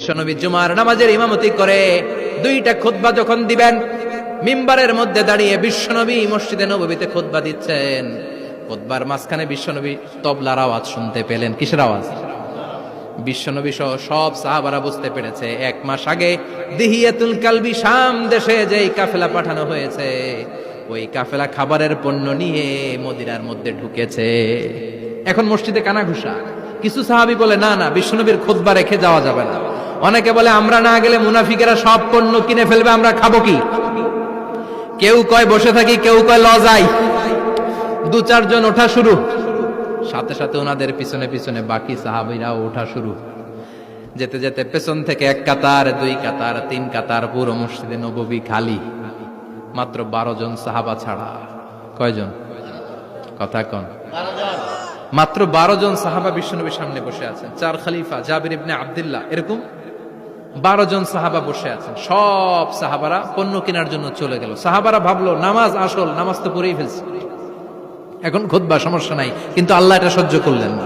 বিশ্বনবী জুমার নামাজের ইমামতি করে দুইটা খুতবা যখন দিবেন, মিম্বারের মধ্যে দাঁড়িয়ে বিশ্বনবী মসজিদে নববীতে খুতবা দিচ্ছেন। খুতবার মাঝখানে বিশ্বনবী তবলার আওয়াজ শুনতে পেলেন। কিসের আওয়াজ? বিশ্বনবী সহ সব সাহাবারা বুঝতে পেরেছে এক মাস আগে দিহিয়াতুল কালবি শাম দেশে যেই কাফেলা পাঠানো হয়েছে, ওই কাফেলা খাবারের পণ্য নিয়ে মদিনার মধ্যে ঢুকেছে। এখন মসজিদে কানাঘুষা। কিছু সাহাবী বলে না না, বিশ্বনবীর খুতবা রেখে যাওয়া যাবে না। অনেকে বলে আমরা না গেলে মুনাফিকেরা সব পণ্য কিনে ফেলবে, আমরা খাবো কি? কেউ কয় বসে থাকি, কেউ কয় লজাই। দু চারজন ওঠা শুরু, সাথে সাথে ওনাদের পিছনে পিছনে বাকি সাহাবীরাও ওঠা শুরু। যেতে যেতে পেছন থেকে এক কাতার, দুই কাতার, তিন কাতার, পুরো মসজিদে নববী খালি, মাত্র 12 জন সাহাবা ছাড়া। কয়জন? কথা কন। মাত্র 12 জন সাহাবা বিশ্বনবীর সামনে বসে আছেন। 4 খলিফা, জাবির ইবনে আব্দুল্লাহ, এরকম 12 জন সাহাবা বসে আছেন। সব সাহাবারা পণ্য কেনার জন্য চলে গেল। সাহাবারা ভাবলো নামাজ আসল, নামাজ তো পড়েই ফেলছে, এখন খুতবা সমস্যা নাই, কিন্তু আল্লাহ এটা সহ্য করলেন না।